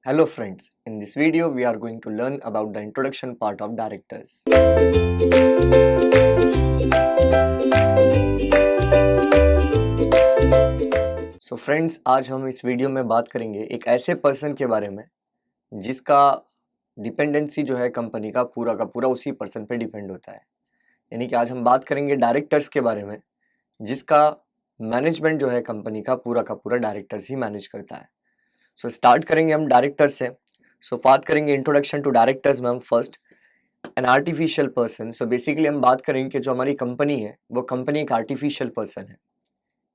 Hello friends, in this video we are going to learn about the introduction part of directors. So friends, आज हम इस video में बात करेंगे एक ऐसे पर्सन के बारे में जिसका डिपेंडेंसी जो है कंपनी का पूरा उसी पर्सन पे डिपेंड होता है। यानी कि आज हम बात करेंगे डायरेक्टर्स के बारे में जिसका मैनेजमेंट जो है कंपनी का पूरा डायरेक्टर्स ही मैनेज करता है। सो स्टार्ट करेंगे हम डायरेक्टर से। सो बात करेंगे इंट्रोडक्शन टू डायरेक्टर्स में हम first an artificial person. So basically हम बात करेंगे कि जो हमारी कंपनी है वो कंपनी एक आर्टिफिशियल पर्सन है।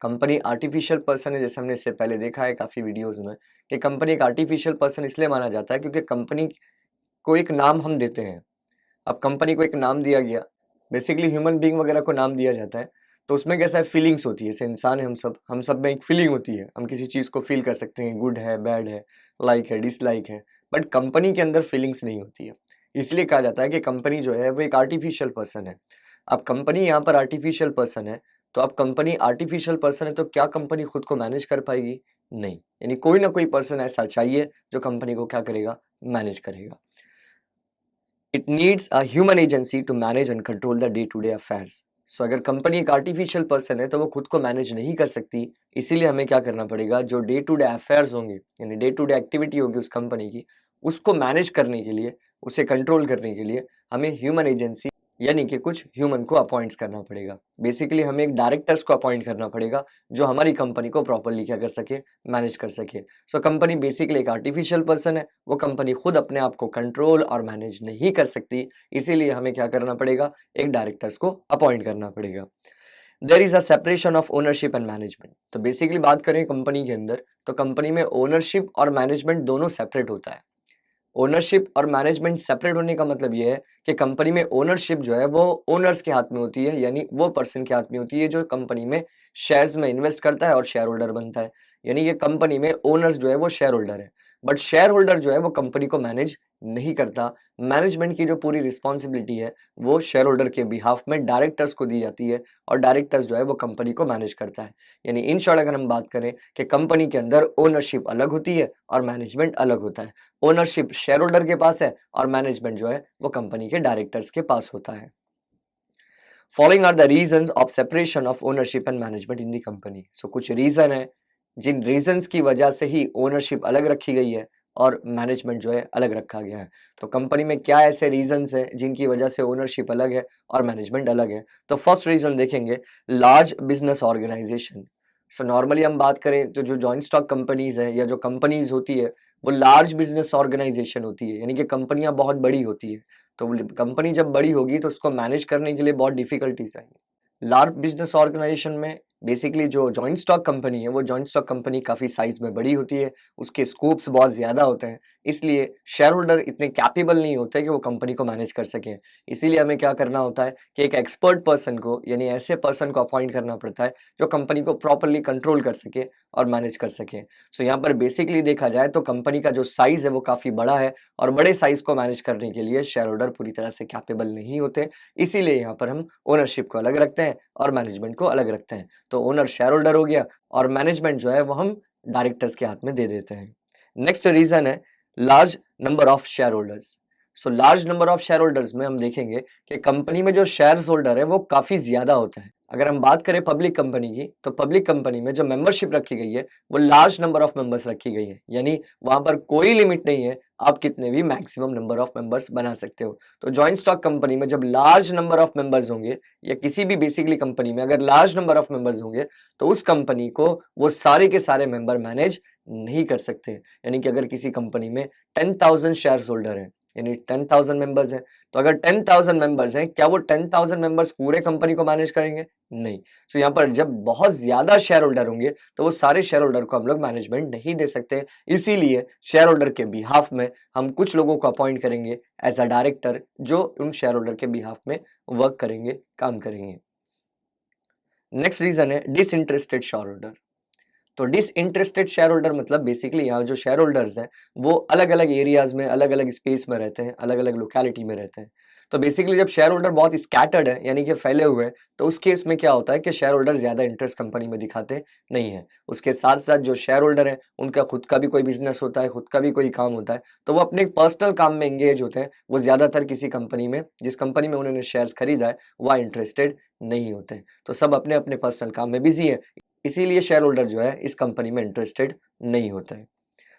कंपनी आर्टिफिशियल पर्सन है, जैसे हमने इससे पहले देखा है काफ़ी वीडियोस में कि कंपनी एक आर्टिफिशियल पर्सन इसलिए माना जाता है क्योंकि कंपनी को एक नाम हम देते हैं। अब कंपनी को एक नाम दिया गया, बेसिकली ह्यूमन बीइंग वगैरह को नाम दिया जाता है, तो उसमें कैसा है, फीलिंग्स होती है। जैसे इंसान है, हम सब में एक फीलिंग होती है, हम किसी चीज़ को फील कर सकते हैं, गुड है, बैड है, लाइक है, डिसलाइक है, बट कंपनी के अंदर फीलिंग्स नहीं होती है। इसलिए कहा जाता है कि कंपनी जो है वो एक आर्टिफिशियल पर्सन है। अब कंपनी यहाँ पर आर्टिफिशियल पर्सन है, तो अब कंपनी आर्टिफिशियल पर्सन है तो क्या कंपनी खुद को मैनेज कर पाएगी? नहीं, यानी कोई ना कोई पर्सन ऐसा चाहिए जो कंपनी को क्या करेगा, मैनेज करेगा। It needs a human agency to manage and control the day to day affairs. So अगर कंपनी एक आर्टिफिशियल पर्सन है तो वो खुद को मैनेज नहीं कर सकती, इसीलिए हमें क्या करना पड़ेगा, जो डे टू डे अफेयर्स होंगे यानी डे टू डे एक्टिविटी होगी उस कंपनी की, उसको मैनेज करने के लिए, उसे कंट्रोल करने के लिए हमें ह्यूमन एजेंसी यानी कि कुछ ह्यूमन को अपॉइंट्स करना पड़ेगा। बेसिकली हमें एक डायरेक्टर्स को अपॉइंट करना पड़ेगा जो हमारी कंपनी को प्रॉपरली क्या कर सके, मैनेज कर सके। सो कंपनी बेसिकली एक आर्टिफिशियल पर्सन है, वो कंपनी खुद अपने आप को कंट्रोल और मैनेज नहीं कर सकती, इसीलिए हमें क्या करना पड़ेगा, एक डायरेक्टर्स को अपॉइंट करना पड़ेगा। There is a separation of ownership and management. तो बेसिकली बात करें कंपनी के अंदर, तो कंपनी में ओनरशिप और मैनेजमेंट दोनों सेपरेट होता है। ओनरशिप और मैनेजमेंट सेपरेट होने का मतलब ये है कि कंपनी में ओनरशिप जो है वो ओनर्स के हाथ में होती है, यानी वो पर्सन के हाथ में होती है जो कंपनी में शेयर्स में इन्वेस्ट करता है और शेयर होल्डर बनता है। यानी कि कंपनी में ओनर्स जो है वो शेयर होल्डर है, बट शेयर होल्डर जो है वो कंपनी को मैनेज नहीं करता। मैनेजमेंट की जो पूरी रिस्पॉन्सिबिलिटी है वो शेयर होल्डर के बिहाफ में डायरेक्टर्स को दी जाती है और डायरेक्टर्स जो है वो कंपनी को मैनेज करता है। यानी इन शॉर्ट अगर हम बात करें कि कंपनी के अंदर ओनरशिप अलग होती है और मैनेजमेंट अलग होता है। ओनरशिप शेयर होल्डर के पास है और मैनेजमेंट जो है वो कंपनी के डायरेक्टर्स के पास होता है। Following are the reasons of separation of ownership and management in the company. So कुछ रीजन है जिन रीजंस की वजह से ही ओनरशिप अलग रखी गई है और मैनेजमेंट जो है अलग रखा गया है। तो कंपनी में क्या ऐसे रीजंस हैं जिनकी वजह से ओनरशिप अलग है और मैनेजमेंट अलग है? तो फर्स्ट रीजन देखेंगे, large business organisation. So normally हम बात करें तो जो जॉइंट स्टॉक कंपनीज है या जो कंपनीज होती है वो लार्ज बिजनेस ऑर्गेनाइजेशन होती है, यानी कि कंपनियां बहुत बड़ी होती है। तो कंपनी जब बड़ी होगी तो उसको मैनेज करने के लिए बहुत डिफिकल्टीज आएंगी। लार्ज बिजनेस ऑर्गेनाइजेशन में बेसिकली जो जॉइंट स्टॉक कंपनी है वो जॉइंट स्टॉक कंपनी काफ़ी साइज में बड़ी होती है, उसके स्कोप्स बहुत ज़्यादा होते हैं, इसलिए शेयर होल्डर इतने कैपेबल नहीं होते कि वो कंपनी को मैनेज कर सकें। इसीलिए हमें क्या करना होता है कि एक एक्सपर्ट पर्सन को यानी ऐसे पर्सन को अपॉइंट करना पड़ता है जो कंपनी को प्रॉपरली कंट्रोल कर सके और मैनेज कर सके। सो यहाँ पर बेसिकली देखा जाए तो कंपनी का जो साइज़ है वो काफ़ी बड़ा है और बड़े साइज़ को मैनेज करने के लिए शेयर होल्डर पूरी तरह से कैपेबल नहीं होते, इसीलिए यहाँ पर हम ओनरशिप को अलग रखते हैं और मैनेजमेंट को अलग रखते हैं। तो ओनर शेयर होल्डर हो गया और मैनेजमेंट जो है वो हम डायरेक्टर्स के हाथ में दे देते हैं। नेक्स्ट रीजन है large number of share holders. So large number of share holders में हम देखेंगे कि कंपनी में जो शेयर होल्डर है वो काफी ज्यादा होते हैं। अगर हम बात करें पब्लिक कंपनी की, तो पब्लिक कंपनी में जो मेंबरशिप रखी गई है वो लार्ज नंबर ऑफ मेंबर्स रखी गई है, यानी वहां पर कोई लिमिट नहीं है, आप कितने भी मैक्सिमम नंबर ऑफ मेंबर्स बना सकते हो। तो जॉइंट स्टॉक कंपनी में जब लार्ज नंबर ऑफ मेंबर्स होंगे या किसी भी बेसिकली कंपनी में अगर लार्ज नंबर ऑफ मेंबर्स होंगे तो उस कंपनी को वो सारे के सारे मेंबर मैनेज नहीं कर सकते। यानी कि अगर किसी कंपनी में 10,000 शेयर होल्डर है यानी 10,000 मेंबर्स हैं, तो अगर 10,000 मेंबर्स हैं, क्या वो 10,000 मेंबर्स पूरे कंपनी को मैनेज करेंगे? नहीं। सो यहाँ पर जब बहुत ज्यादा शेयर होल्डर होंगे तो वो सारे शेयर होल्डर को हम लोग मैनेजमेंट नहीं दे सकते, इसीलिए शेयर होल्डर के बिहाफ में हम कुछ लोगों को अपॉइंट करेंगे एज अ डायरेक्टर जो उन शेयर होल्डर के बिहाफ में वर्क करेंगे, काम करेंगे। नेक्स्ट रीजन है डिसइंटरेस्टेड शेयर होल्डर। तो डिसइंटरेस्टेड शेयर होल्डर मतलब बेसिकली यहाँ जो शेयर होल्डर्स हैं वो अलग अलग एरियाज में अलग अलग स्पेस में रहते हैं, अलग अलग लोकेलिटी में रहते हैं। तो बेसिकली जब शेयर होल्डर बहुत स्कैटर्ड है यानी कि फैले हुए हैं, तो उस केस में क्या होता है कि शेयर होल्डर ज़्यादा इंटरेस्ट कंपनी में दिखाते नहीं है। उसके साथ-साथ जो शेयर होल्डर हैं, उनका खुद का भी कोई बिज़नेस होता है, खुद का भी कोई काम होता है, तो वो अपने पर्सनल काम में एंगेज होते हैं। वो ज़्यादातर किसी कंपनी में जिस कंपनी में उन्होंने शेयर्स खरीदा है, वहाँ इंटरेस्टेड नहीं होते हैं। तो सब अपने-अपने पर्सनल काम में बिज़ी हैं, इसीलिए शेयर होल्डर जो है इस कंपनी में इंटरेस्टेड नहीं होते हैं।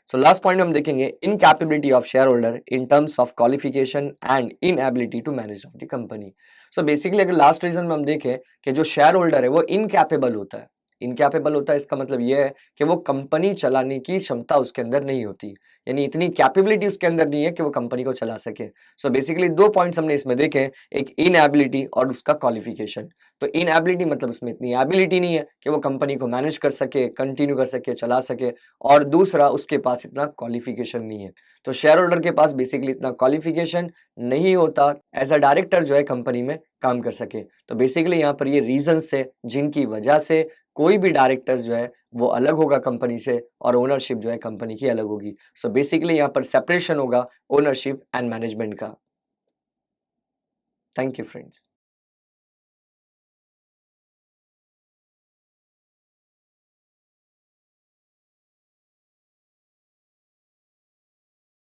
सो लास्ट पॉइंट में हम देखेंगे incapability of share holder in terms of qualification and inability to manage of the company. So basically अगर लास्ट रीजन में हम देखें कि जो शेयर होल्डर है वो इनकैपेबल होता है। इनकैपेबल होता है इसका मतलब ये है कि वो कंपनी चलाने की क्षमता उसके अंदर नहीं होती, यानी इतनी कैपेबिलिटी उसके अंदर नहीं है कि वो कंपनी को चला सके। सो बेसिकली दो पॉइंट्स हमने इसमें देखे, एक इनएबिलिटी और उसका क्वालिफिकेशन। तो इनएबिलिटी मतलब उसमें इतनी एबिलिटी नहीं है कि वो कंपनी को मैनेज कर सके, कंटिन्यू कर सके, चला सके, और दूसरा उसके पास इतना क्वालिफिकेशन नहीं है। तो शेयर होल्डर के पास बेसिकली इतना क्वालिफिकेशन नहीं होता एज अ डायरेक्टर जो है कंपनी में काम कर सके। तो बेसिकली यहाँ पर ये रीजंस थे जिनकी वजह से कोई भी डायरेक्टर जो है वो अलग होगा कंपनी से और ओनरशिप जो है कंपनी की अलग होगी। सो बेसिकली यहाँ पर सेपरेशन होगा ओनरशिप एंड मैनेजमेंट का। Thank you friends.